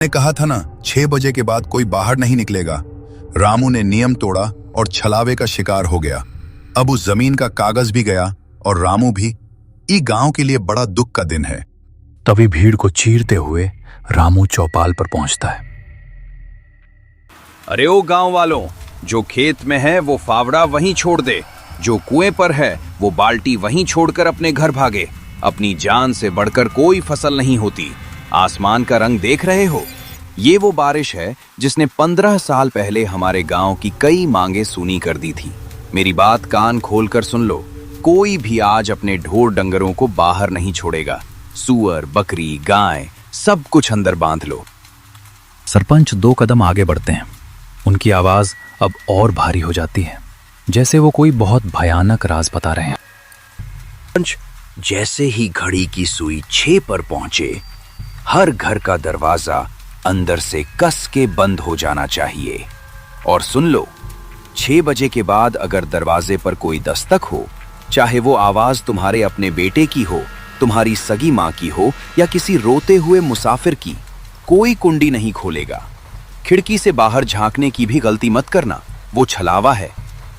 ने कहा था ना, 6 बजे के बाद कोई बाहर नहीं निकलेगा। रामू ने नियम तोड़ा और छलावे का शिकार हो गया। अब उस जमीन का कागज भी गया और रामू भी। ये गांव के लिए बड़ा दुख का दिन है। तभी भीड़ को चीरते हुए रामू चौपाल पर पहुंचता है। अरे ओ गांव वालों, जो खेत में है वो फावड़ा वहीं छोड़ दे, जो कुएं पर है वो बाल्टी वहीं छोड़कर अपने घर भागे। अपनी जान से बढ़कर कोई फसल नहीं होती। आसमान का रंग देख रहे हो? ये वो बारिश है जिसने 15 साल पहले हमारे गांव की कई मांगे सूनी कर दी थी। मेरी बात कान खोलकर सुन लो। कोई भी आज अपने ढोर डंगरों को बाहर नहीं छोड़ेगा। सूअर, बकरी, गाय सब कुछ अंदर बांध लो। सरपंच 2 कदम आगे बढ़ते हैं। उनकी आवाज अब और भारी हो जाती है, जैसे वो कोई बहुत भयानक राज बता रहे हैं। सरपंच, जैसे ही घड़ी की सुई 6 पर पहुंचे, हर घर का दरवाजा अंदर से कस के बंद हो जाना चाहिए। और सुन लो, 6 बजे के बाद अगर दरवाजे पर कोई दस्तक हो, चाहे वो आवाज तुम्हारे अपने बेटे की हो, तुम्हारी सगी माँ की हो या किसी रोते हुए मुसाफिर की, कोई कुंडी नहीं खोलेगा। खिड़की से बाहर झांकने की भी गलती मत करना। वो छलावा है।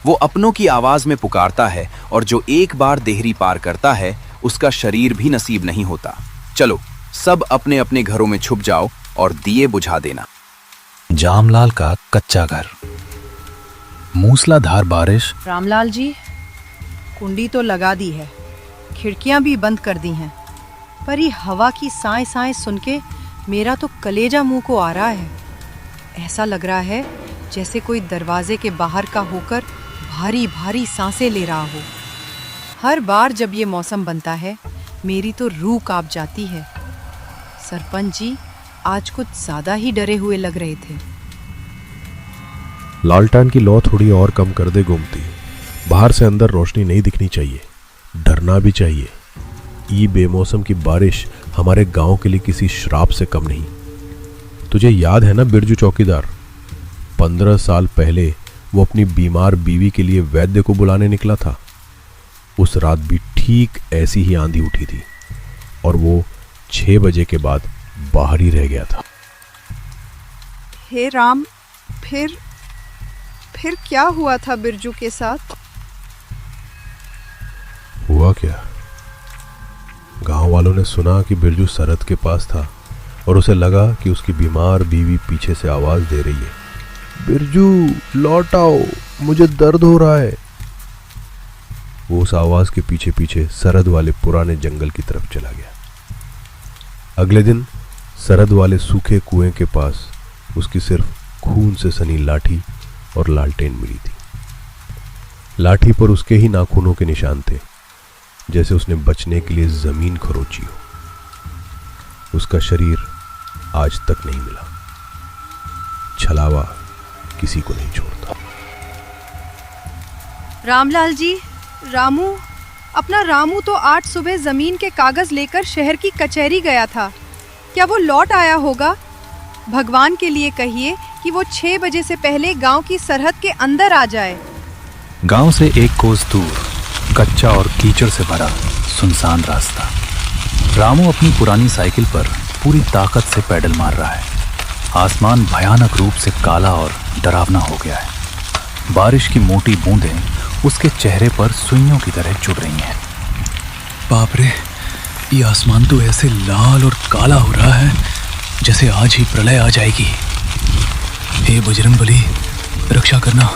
वो अपनों की आवाज में पुकारता है और जो एक बार देहरी पार करता है उसका शरीर भी नसीब नहीं होता। चलो सब अपने अपने घरों में छुप जाओ और दिए बुझा देना। जामलाल का कच्चा घर। मूसलाधार बारिश। रामलाल जी, कुंडी तो लगा दी है, खिड़कियां भी बंद कर दी हैं, पर ये हवा की साए साए सुन के मेरा तो कलेजा मुंह को आ रहा है। ऐसा लग रहा है जैसे कोई दरवाजे के बाहर का होकर भारी भारी सांसें ले रहा हो। हर बार जब ये मौसम बनता है मेरी तो रूह कांप जाती है। सरपंच जी आज कुछ ज्यादा ही डरे हुए लग रहे थे। लालटेन की लौ थोड़ी और कम कर दे गोमती। बाहर से अंदर रोशनी नहीं दिखनी चाहिए, डरना भी चाहिए। ये बेमौसम की बारिश हमारे गांव के लिए किसी श्राप से कम नहीं। तुझे याद है ना बिरजू चौकीदार, 15 साल पहले वो अपनी बीमार बीवी के लिए वैद्य को बुलाने निकला था। उस रात भी ठीक ऐसी ही आंधी उठी थी और वो 6 बजे के बाद बाहर ही रह गया था। हे राम, फिर क्या हुआ था बिरजू के साथ? हुआ क्या? गांव वालों ने सुना कि बिरजू सरहद के पास था और उसे लगा कि उसकी बीमार बीवी पीछे से आवाज दे रही है, बिरजू लौट आओ, मुझे दर्द हो रहा है। वो उस आवाज के पीछे पीछे सरहद वाले पुराने जंगल की तरफ चला गया। अगले दिन सरहद वाले सूखे कुएं के पास उसकी सिर्फ खून से सनी लाठी और लालटेन मिली थी। लाठी पर उसके ही नाखूनों के निशान थे, जैसे उसने बचने के लिए जमीन खरोची हो। उसका शरीर आज तक नहीं मिला। छलावा किसी को नहीं छोड़ता। रामलाल जी, रामू, अपना रामू तो आज सुबह जमीन के कागज लेकर शहर की कचहरी गया था। क्या वो लौट आया होगा? भगवान के लिए कहिए कि वो 6 बजे से पहले गांव की सरहद के अंदर आ जाए। गांव से 1 कोस दूर कच्चा और कीचड़ से भरा सुनसान रास्ता। रामू अपनी पुरानी साइकिल पर पूरी ताकत से पैडल मार रहा है। आसमान भयानक रूप से काला और डरावना हो गया है। बारिश की मोटी बूंदें उसके चेहरे पर सुइयों की तरह चुभ रही हैं। बाप रे, ये आसमान तो ऐसे लाल और काला हो रहा है जैसे आज ही प्रलय आ जाएगी। हे बजरंगबली, रक्षा करना।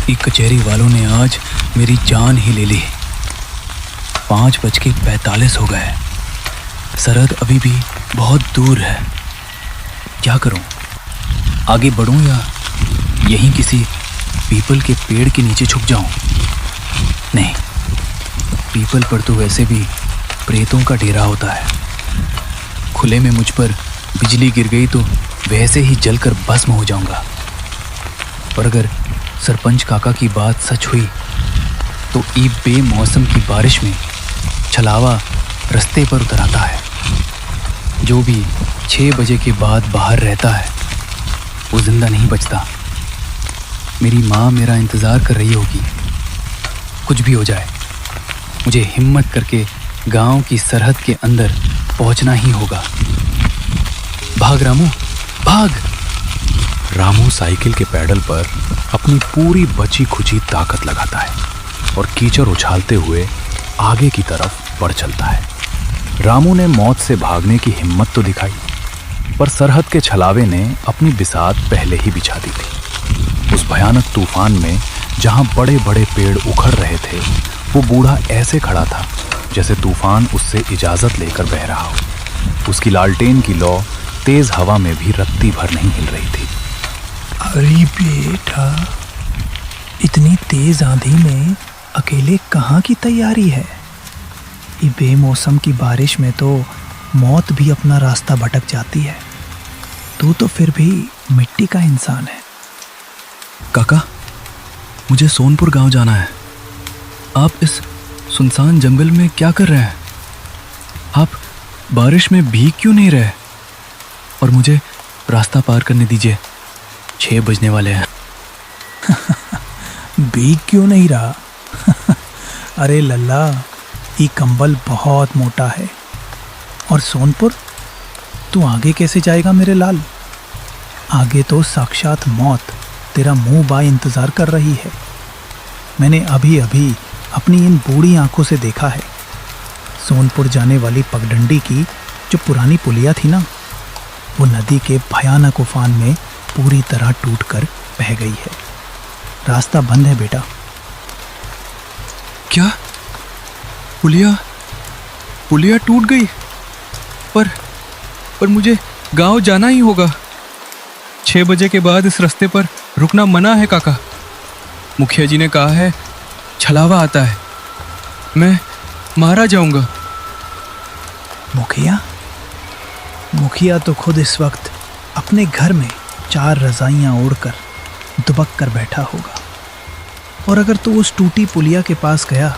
ये कचहरी वालों ने आज मेरी जान ही ले ली। 5:45 हो गए। सरहद अभी भी बहुत दूर है। क्या करूं? आगे बढ़ूं या यहीं किसी पीपल के पेड़ के नीचे छुप जाऊं? नहीं, पीपल पर तो वैसे भी प्रेतों का डेरा होता है। खुले में मुझ पर बिजली गिर गई तो वैसे ही जलकर भस्म हो जाऊंगा। पर अगर सरपंच काका की बात सच हुई तो ये बेमौसम की बारिश में छलावा रास्ते पर उतर आता है। जो भी 6 बजे के बाद बाहर रहता है वो जिंदा नहीं बचता। मेरी माँ मेरा इंतज़ार कर रही होगी। कुछ भी हो जाए, मुझे हिम्मत करके गांव की सरहद के अंदर पहुंचना ही होगा। भाग रामू, भाग। रामू साइकिल के पैडल पर अपनी पूरी बची खुची ताकत लगाता है और कीचड़ उछालते हुए आगे की तरफ बढ़ चलता है। रामू ने मौत से भागने की हिम्मत तो दिखाई, पर सरहद के छलावे ने अपनी बिसात पहले ही बिछा दी थी। उस भयानक तूफान में जहां बड़े बड़े पेड़ उखड़ रहे थे, वो बूढ़ा ऐसे खड़ा था जैसे तूफान उससे इजाजत लेकर बह रहा हो। उसकी लालटेन की लौ तेज हवा में भी रत्ती भर नहीं हिल रही थी। अरे बेटा, इतनी तेज आंधी में अकेले कहाँ की तैयारी है? ये बेमौसम की बारिश में तो मौत भी अपना रास्ता भटक जाती है। तू तो फिर भी मिट्टी का इंसान है। काका, मुझे सोनपुर गांव जाना है। आप इस सुनसान जंगल में क्या कर रहे हैं? आप बारिश में भीग क्यों नहीं रहे? और मुझे रास्ता पार करने दीजिए, 6 बजने वाले हैं। भीग क्यों नहीं रहा? अरे लल्ला, ये कंबल बहुत मोटा है। और सोनपुर, तू आगे कैसे जाएगा मेरे लाल? आगे तो साक्षात मौत तेरा मुंह बाय इंतजार कर रही है। मैंने अभी अभी अपनी इन बूढ़ी आंखों से देखा है। सोनपुर जाने वाली पगडंडी की जो पुरानी पुलिया थी ना, वो नदी के भयानक उफान में पूरी तरह टूटकर बह गई है। रास्ता बंद है बेटा। क्या? पुलिया टूट गई? पर मुझे गांव जाना ही होगा। 6 बजे के बाद इस रास्ते पर रुकना मना है काका। मुखिया जी ने कहा है छलावा आता है, मैं मारा जाऊंगा। मुखिया तो खुद इस वक्त अपने घर में 4 रजाइयां ओढ़कर दुबक कर बैठा होगा। और अगर तू उस टूटी पुलिया के पास गया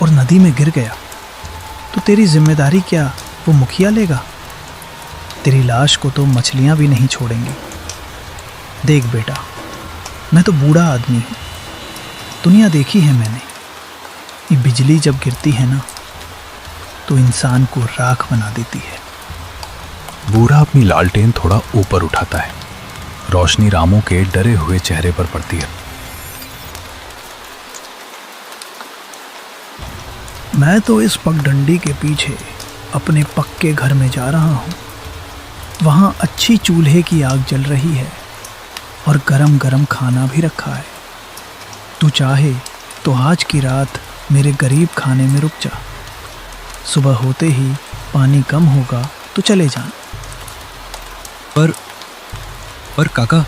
और नदी में गिर गया तो तेरी जिम्मेदारी क्या वो मुखिया लेगा? तेरी लाश को तो मछलियां भी नहीं छोड़ेंगी। देख बेटा, मैं तो बूढ़ा आदमी हूँ, दुनिया देखी है मैंने। ये बिजली जब गिरती है ना, तो इंसान को राख बना देती है। बूढ़ा अपनी लालटेन थोड़ा ऊपर उठाता है। रोशनी रामू के डरे हुए चेहरे पर पड़ती है। मैं तो इस पगडंडी के पीछे अपने पक्के घर में जा रहा हूँ। वहाँ अच्छी चूल्हे की आग जल रही है और गरम गरम खाना भी रखा है। तू चाहे तो आज की रात मेरे गरीब खाने में रुक जा। सुबह होते ही पानी कम होगा तो चले जाना। पर काका,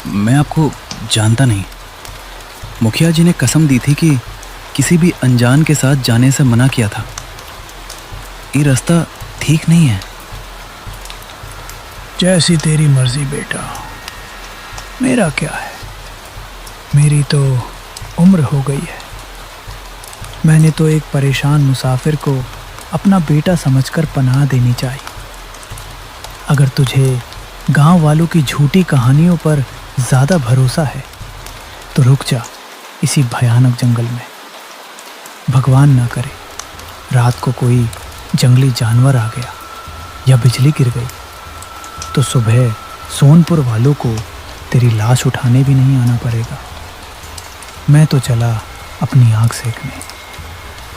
मैं आपको जानता नहीं। मुखिया जी ने कसम दी थी कि किसी भी अनजान के साथ जाने से मना किया था। ये रास्ता ठीक नहीं है। जैसी तेरी मर्जी बेटा, मेरा क्या है। मेरी तो उम्र हो गई है। मैंने तो एक परेशान मुसाफिर को अपना बेटा समझकर पनाह देनी चाहिए। अगर तुझे गांव वालों की झूठी कहानियों पर ज़्यादा भरोसा है तो रुक जा इसी भयानक जंगल में। भगवान ना करे रात को कोई जंगली जानवर आ गया या बिजली गिर गई तो सुबह सोनपुर वालों को तेरी लाश उठाने भी नहीं आना पड़ेगा। मैं तो चला अपनी आँख सेकने।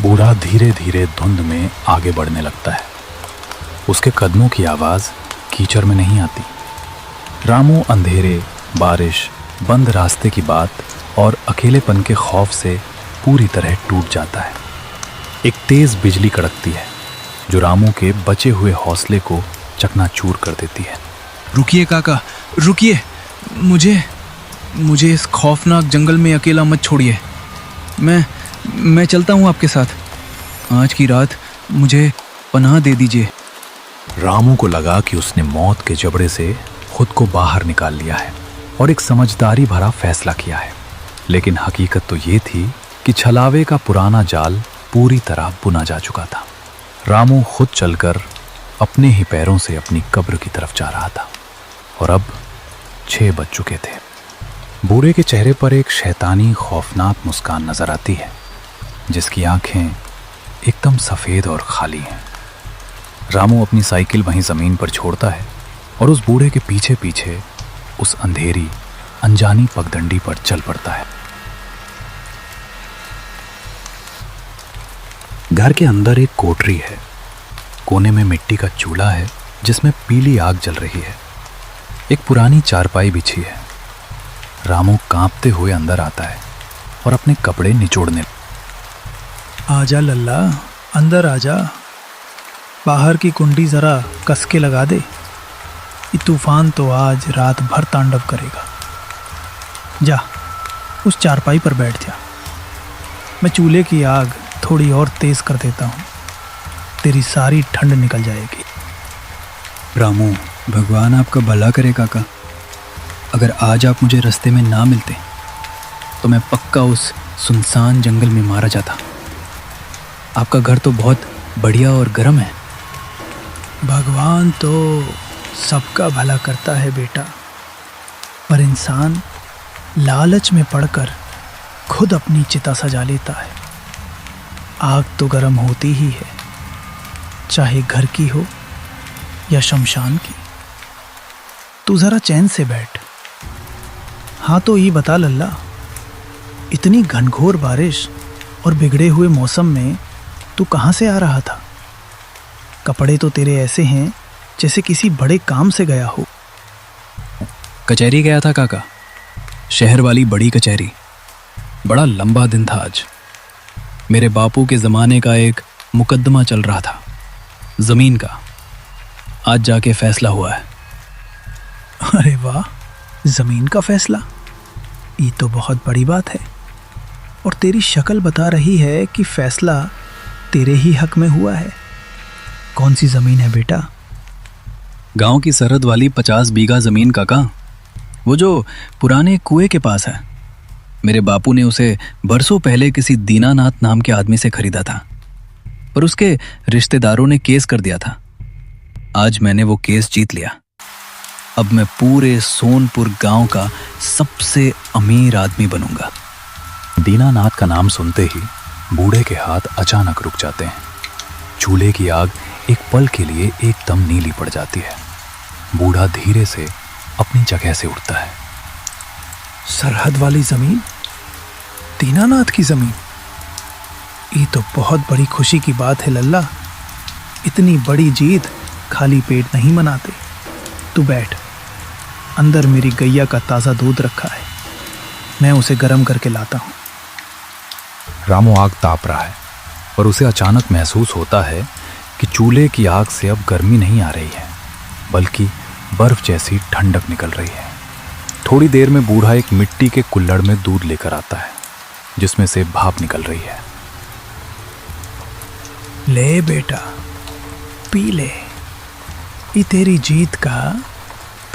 बूढ़ा धीरे धीरे धुंध में आगे बढ़ने लगता है। उसके कदमों की आवाज़ कीचड़ में नहीं आती। रामू अंधेरे, बारिश, बंद रास्ते की बात और अकेलेपन के खौफ से पूरी तरह टूट जाता है। एक तेज बिजली कड़कती है जो रामू के बचे हुए हौसले को चकनाचूर कर देती है। रुकिए काका, रुकिए। मुझे इस खौफनाक जंगल में अकेला मत छोड़िए। मैं चलता हूँ आपके साथ। आज की रात मुझे पनाह दे दीजिए। रामू को लगा कि उसने मौत के जबड़े से खुद को बाहर निकाल लिया है और एक समझदारी भरा फैसला किया है। लेकिन हकीकत तो ये थी कि छलावे का पुराना जाल पूरी तरह बुना जा चुका था। रामू खुद चलकर अपने ही पैरों से अपनी कब्र की तरफ जा रहा था और अब 6 बज चुके थे। बूढ़े के चेहरे पर एक शैतानी खौफनाक मुस्कान नजर आती है, जिसकी आंखें एकदम सफ़ेद और खाली हैं। रामू अपनी साइकिल वहीं ज़मीन पर छोड़ता है और उस बूढ़े के पीछे पीछे उस अंधेरी अनजानी पगडंडी पर चल पड़ता है। घर के अंदर एक कोठरी है। कोने में मिट्टी का चूल्हा है जिसमें पीली आग जल रही है। एक पुरानी चारपाई बिछी है। रामू कांपते हुए अंदर आता है और अपने कपड़े निचोड़ने। आजा लल्ला, अंदर आजा। बाहर की कुंडी ज़रा कस के लगा दे। ये तूफान तो आज रात भर तांडव करेगा। जा, उस चारपाई पर बैठ जा। मैं चूल्हे की आग थोड़ी और तेज़ कर देता हूँ, तेरी सारी ठंड निकल जाएगी। रामू, भगवान आपका भला करे काका। अगर आज आप मुझे रास्ते में ना मिलते तो मैं पक्का उस सुनसान जंगल में मारा जाता। आपका घर तो बहुत बढ़िया और गर्म है। भगवान तो सबका भला करता है बेटा, पर इंसान लालच में पड़कर खुद अपनी चिता सजा लेता है। आग तो गर्म होती ही है, चाहे घर की हो या शमशान की। तू ज़रा चैन से बैठ। हाँ तो ये बता लल्ला, इतनी घनघोर बारिश और बिगड़े हुए मौसम में तू कहाँ से आ रहा था? कपड़े तो तेरे ऐसे हैं जैसे किसी बड़े काम से गया हो। कचहरी गया था काका, शहर वाली बड़ी कचहरी। बड़ा लंबा दिन था आज। मेरे बापू के ज़माने का एक मुकदमा चल रहा था, ज़मीन का। आज जाके फैसला हुआ है। अरे वाह, ज़मीन का फैसला? ये तो बहुत बड़ी बात है। और तेरी शक्ल बता रही है कि फैसला तेरे ही हक में हुआ है। कौन सी ज़मीन है बेटा? गांव की सरहद वाली 50 बीघा ज़मीन काका, वो जो पुराने कुएं के पास है। मेरे बापू ने उसे बरसों पहले किसी दीनानाथ नाम के आदमी से खरीदा था, पर उसके रिश्तेदारों ने केस कर दिया था। आज मैंने वो केस जीत लिया। अब मैं पूरे सोनपुर गांव का सबसे अमीर आदमी बनूंगा। दीनानाथ का नाम सुनते ही बूढ़े के हाथ अचानक रुक जाते हैं। चूल्हे की आग एक पल के लिए एकदम नीली पड़ जाती है। बूढ़ा धीरे से अपनी जगह से उठता है। सरहद वाली ज़मीन, दीनानाथ की ज़मीन, ये तो बहुत बड़ी खुशी की बात है लल्ला। इतनी बड़ी जीत खाली पेट नहीं मनाते। तू बैठ, अंदर मेरी गैया का ताज़ा दूध रखा है, मैं उसे गर्म करके लाता हूँ। रामू आग ताप रहा है, पर उसे अचानक महसूस होता है कि चूल्हे की आग से अब गर्मी नहीं आ रही है, बल्कि बर्फ जैसी ठंडक निकल रही है। थोड़ी देर में बूढ़ा एक मिट्टी के कुल्हड़ में दूध लेकर आता है, जिसमें से भाप निकल रही है। ले बेटा, पी ले। ये तेरी जीत का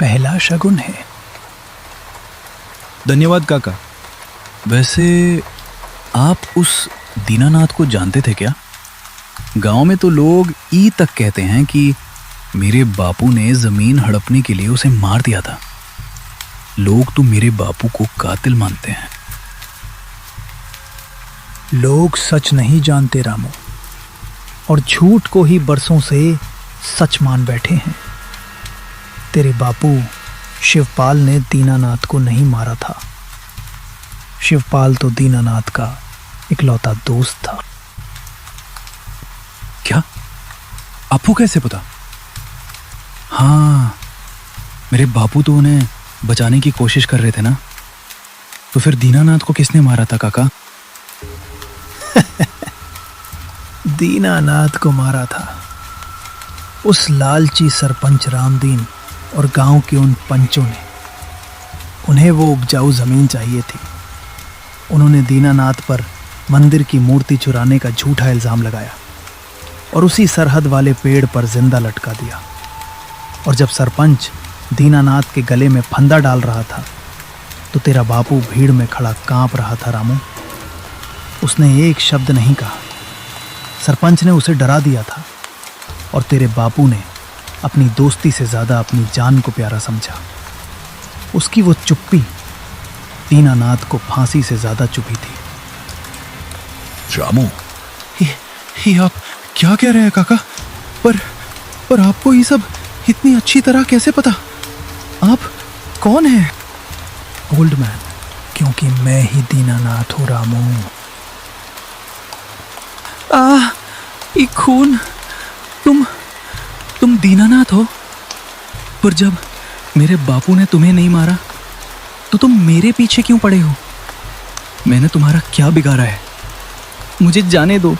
पहला शगुन है। धन्यवाद काका। वैसे आप उस दीनानाथ को जानते थे क्या? गांव में तो लोग ई तक कहते हैं कि मेरे बापू ने जमीन हड़पने के लिए उसे मार दिया था। लोग तो मेरे बापू को कातिल मानते हैं। लोग सच नहीं जानते रामू, और झूठ को ही बरसों से सच मान बैठे हैं। तेरे बापू शिवपाल ने दीनानाथ को नहीं मारा था। शिवपाल तो दीनानाथ का इकलौता दोस्त था। क्या? आपको कैसे पता? हाँ, मेरे बापू तो उन्हें बचाने की कोशिश कर रहे थे ना। तो फिर दीनानाथ को किसने मारा था काका? दीनानाथ को मारा था उस लालची सरपंच रामदीन और गांव के उन पंचों ने। उन्हें वो उपजाऊ जमीन चाहिए थी। उन्होंने दीनानाथ पर मंदिर की मूर्ति चुराने का झूठा इल्जाम लगाया और उसी सरहद वाले पेड़ पर जिंदा लटका दिया। और जब सरपंच दीनानाथ के गले में फंदा डाल रहा था तो तेरा बापू भीड़ में खड़ा कांप रहा था रामू। उसने एक शब्द नहीं कहा। सरपंच ने उसे डरा दिया था और तेरे बापू ने अपनी दोस्ती से ज़्यादा अपनी जान को प्यारा समझा। उसकी वो चुप्पी दीनानाथ को फांसी से ज़्यादा चुभी थी। रामू, ये आप क्या कह रहे हैं काका? पर आपको ये इतनी अच्छी तरह कैसे पता? आप कौन हैं? ओल्ड मैन, क्योंकि मैं ही दीनानाथ हूँ रामू। ये खून, तुम दीनानाथ हो? पर जब मेरे बापू ने तुम्हें नहीं मारा तो तुम मेरे पीछे क्यों पड़े हो? मैंने तुम्हारा क्या बिगाड़ा है? मुझे जाने दो।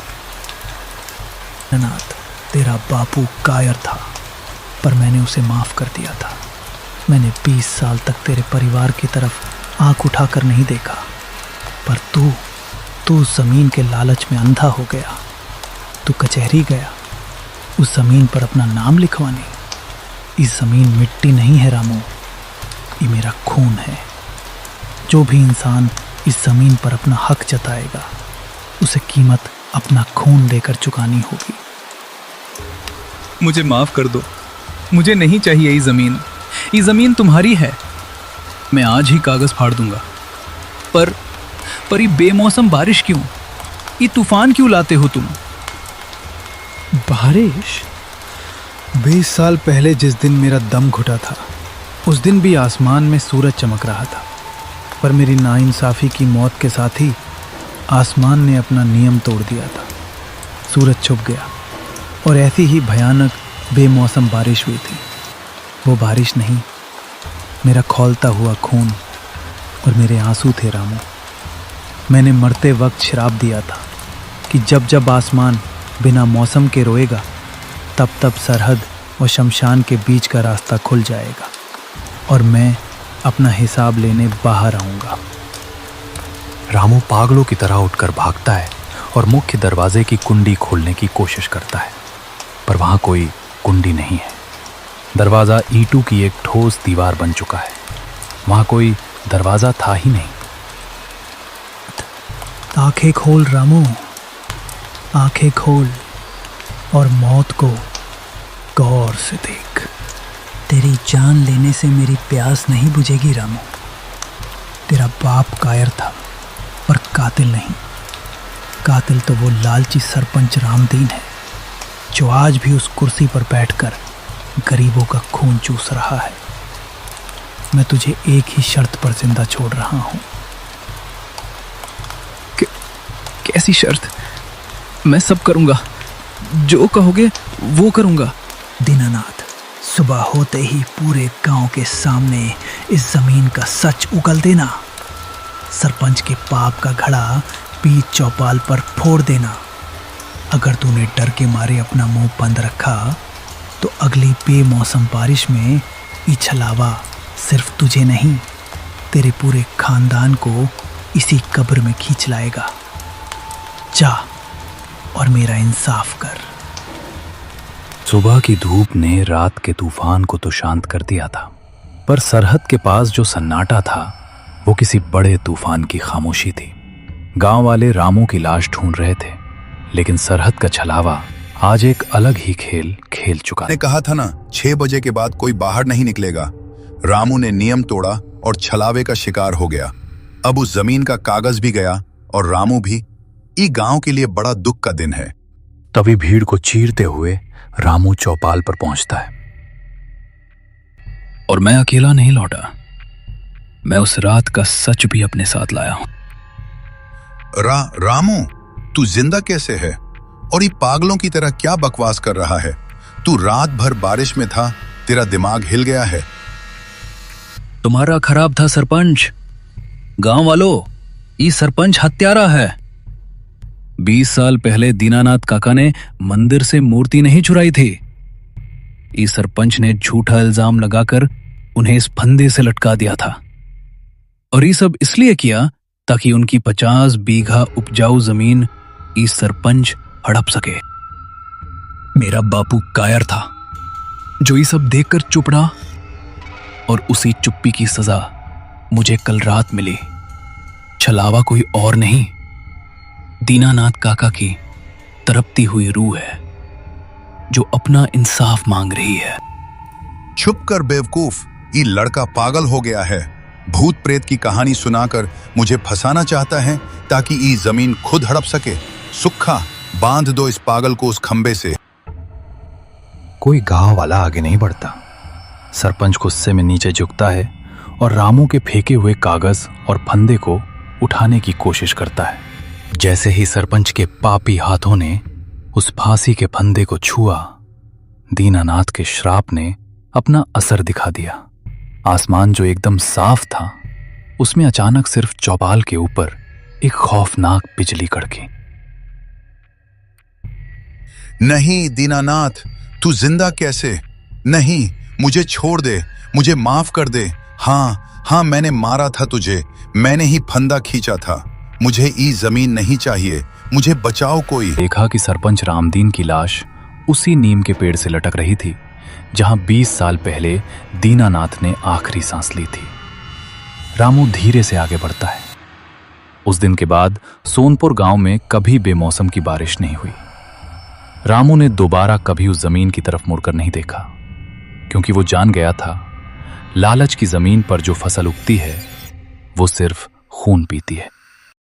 दीनानाथ, तेरा बापू कायर था, पर मैंने उसे माफ कर दिया था। मैंने 20 साल तक तेरे परिवार की तरफ आंख उठाकर नहीं देखा, पर तू जमीन के लालच में अंधा हो गया। तू कचहरी गया उस जमीन पर अपना नाम लिखवाने। इस जमीन मिट्टी नहीं है रामू, ये मेरा खून है। जो भी इंसान इस जमीन पर अपना हक जताएगा उसे कीमत अपना खून देकर चुकानी होगी। मुझे माफ कर दो, मुझे नहीं चाहिए ये जमीन। ये जमीन तुम्हारी है। मैं आज ही कागज फाड़ दूंगा। पर ये बेमौसम बारिश क्यों? ये तूफान क्यों लाते हो तुम? बारिश? 20 साल पहले जिस दिन मेरा दम घुटा था, उस दिन भी आसमान में सूरज चमक रहा था, पर मेरी नाइंसाफ़ी की मौत के साथ ही आसमान ने अपना नियम तोड़ दिया था। सूरज छुप गया और ऐसी ही भयानक बेमौसम बारिश हुई थी। वो बारिश नहीं, मेरा खौलता हुआ खून और मेरे आंसू थे रामू। मैंने मरते वक्त श्राप दिया था कि जब जब आसमान बिना मौसम के रोएगा, तब तब सरहद और शमशान के बीच का रास्ता खुल जाएगा और मैं अपना हिसाब लेने बाहर आऊँगा। रामू पागलों की तरह उठकर भागता है और मुख्य दरवाजे की कुंडी खोलने की कोशिश करता है, पर वहाँ कोई कुंडी नहीं है। दरवाज़ा ईंटों की एक ठोस दीवार बन चुका है। वहाँ कोई दरवाज़ा था ही नहीं। आंखें खोल रामू, आंखें खोल और मौत को गौर से देख। तेरी जान लेने से मेरी प्यास नहीं बुझेगी रामू। तेरा बाप कायर था, पर कातिल नहीं। कातिल तो वो लालची सरपंच रामदीन है, जो आज भी उस कुर्सी पर बैठकर गरीबों का खून चूस रहा है। मैं तुझे एक ही शर्त पर जिंदा छोड़ रहा हूं। कैसी शर्त? मैं सब करूंगा, जो कहोगे वो करूंगा। दीनानाथ, सुबह होते ही पूरे गांव के सामने इस जमीन का सच उगल देना। सरपंच के पाप का घड़ा बीच चौपाल पर फोड़ देना। अगर तूने डर के मारे अपना मुंह बंद रखा तो अगली बेमौसम बारिश में ये छलावा सिर्फ तुझे नहीं, तेरे पूरे खानदान को इसी कब्र में खींच लाएगा। जा और मेरा इंसाफ कर। सुबह की धूप ने रात के तूफान को तो शांत कर दिया था, पर सरहद के पास जो सन्नाटा था वो किसी बड़े तूफान की खामोशी थी। गांव वाले रामू की लाश ढूंढ रहे थे, लेकिन सरहद का छलावा आज एक अलग ही खेल खेल चुका ने कहा था ना, 6 बजे के बाद कोई बाहर नहीं निकलेगा। रामू ने नियम तोड़ा और छलावे का शिकार हो गया। अब उस जमीन का कागज भी गया और रामू भी। ये गांव के लिए बड़ा दुख का दिन है। तभी भीड़ को चीरते हुए रामू चौपाल पर पहुंचता है। और मैं अकेला नहीं लौटा, मैं उस रात का सच भी अपने साथ लाया हूं। रामू, तू जिंदा कैसे है? और ये पागलों की तरह क्या बकवास कर रहा है? तू रात भर बारिश में था, तेरा दिमाग हिल गया है। तुम्हारा खराब था सरपंच। गांव वालों, ये सरपंच हत्यारा है। 20 साल पहले दीनानाथ काका ने मंदिर से मूर्ति नहीं चुराई थी। इस सरपंच ने झूठा इल्जाम लगाकर उन्हें इस फंदे से लटका दिया था, और ये सब इसलिए किया ताकि उनकी 50 बीघा उपजाऊ जमीन इस सरपंच हड़प सके। मेरा बापू कायर था, जो ये सब देखकर चुप रहा, और उसी चुप्पी की सजा मुझे कल रात मिली। छलावा कोई और नहीं, दीनानाथ काका की तड़पती हुई रूह है, जो अपना इंसाफ मांग रही है। चुप कर बेवकूफ, ये लड़का पागल हो गया है। भूत प्रेत की कहानी सुनाकर मुझे फंसाना चाहता है ताकि ये जमीन खुद हड़प सके। सुखा, बांध दो इस पागल को उस खंबे से। कोई गांव वाला आगे नहीं बढ़ता। सरपंच गुस्से में नीचे झुकता है और रामू के फेंके हुए कागज और फंदे को उठाने की कोशिश करता है। जैसे ही सरपंच के पापी हाथों ने उस फांसी के फंदे को छुआ, दीनानाथ के श्राप ने अपना असर दिखा दिया। आसमान जो एकदम साफ था, उसमें अचानक सिर्फ चौपाल के ऊपर एक खौफनाक बिजली कड़की। नहीं दीनानाथ, तू जिंदा कैसे? नहीं, मुझे छोड़ दे, मुझे माफ कर दे। हाँ, मैंने मारा था तुझे, मैंने ही फंदा खींचा था। मुझे ई जमीन नहीं चाहिए, मुझे बचाओ कोई। देखा कि सरपंच रामदीन की लाश उसी नीम के पेड़ से लटक रही थी जहां 20 साल पहले दीनानाथ ने आखिरी सांस ली थी। रामू धीरे से आगे बढ़ता है। उस दिन के बाद सोनपुर गांव में कभी बेमौसम की बारिश नहीं हुई। रामू ने दोबारा कभी उस जमीन की तरफ मुड़कर नहीं देखा, क्योंकि वो जान गया था लालच की जमीन पर जो फसल उगती है वो सिर्फ खून पीती है।